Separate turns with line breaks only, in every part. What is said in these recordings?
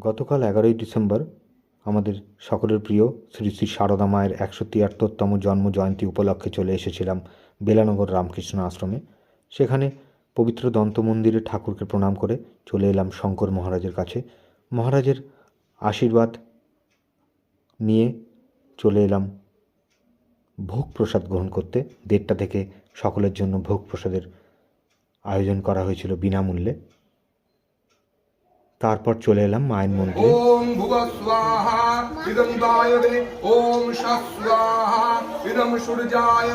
গতকাল 11ই ডিসেম্বর আমাদের সকলের প্রিয় শ্রী শ্রী সারদা মায়ের 173তম জন্ম জয়ন্তী উপলক্ষে চলে এসেছিলাম বেলানগর রামকৃষ্ণ আশ্রমে। সেখানে পবিত্র দন্ত মন্দিরে ঠাকুরকে প্রণাম করে চলে এলাম শঙ্কর মহারাজের কাছে। মহারাজের আশীর্বাদ নিয়ে চলে এলাম ভোগ প্রসাদ গ্রহণ করতে। 1:30 থেকে সকলের জন্য ভোগ প্রসাদের আয়োজন করা হয়েছিল বিনামূল্যে। তারপর চলে এলাম মায়ের মন্দিরে।
ওম ভুবঃ স্বাহা ইদং বায়বে, ওম স্বাহা ইদং সূর্যায়,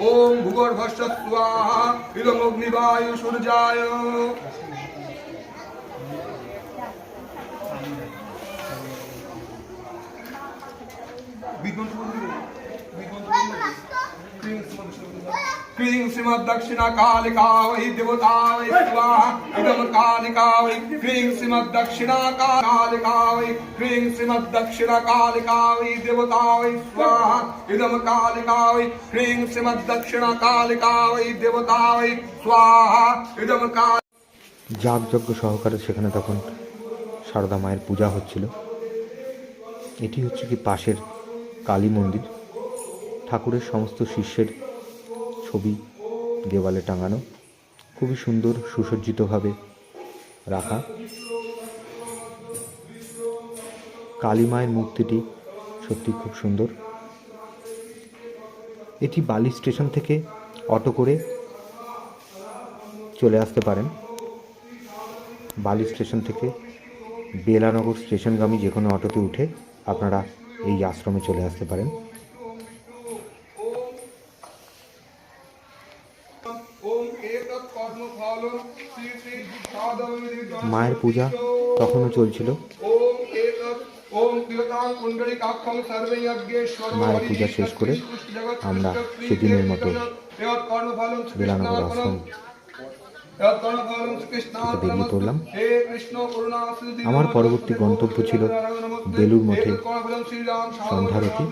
ওম ভূগর্ভস্য স্বাহা ইদং অগ্নিবায়ু সূর্যায়। क्रीं श्रीमद्दक्षिणा कालिका वै देवता वै स्वाहा इदं कालिका वै क्रीं श्रीमद्दक्षिणा कालिका वै क्रीं श्रीमद्दक्षिणा कालिका वै देवता वै स्वाहा इदं कालिका वै क्रीं श्रीमद्दक्षिणा कालिका वै देवता वै स्वाहा इदं काल।
যাগযজ্ঞ সহকারে সেখানে তখন সারদা মায়ের পূজা হচ্ছিল। এটি হচ্ছে কি পাশের কালী মন্দির। ঠাকুরের সমস্ত শিষ্যের ছবি দেওয়ালে টাঙানো, খুবই সুন্দর সুসজ্জিতভাবে রাখা। কালী মায়ের মূর্তিটি সত্যি খুব সুন্দর। এটি বালি স্টেশন থেকে অটো করে চলে আসতে পারেন। বালি স্টেশন থেকে বেলানগর স্টেশনগামী যে কোনো অটোতে উঠে আপনারা এই আশ্রমে চলে আসতে পারেন। মায়ের পূজা তখনও চলছিল। মায়ের পূজা শেষ করে আমরা সেদিনের মতো বেলানগর আশ্রম থেকে বেরিয়ে পড়লাম। আমার পরবর্তী গন্তব্য ছিল বেলুড় মঠে সন্ধ্যারতি।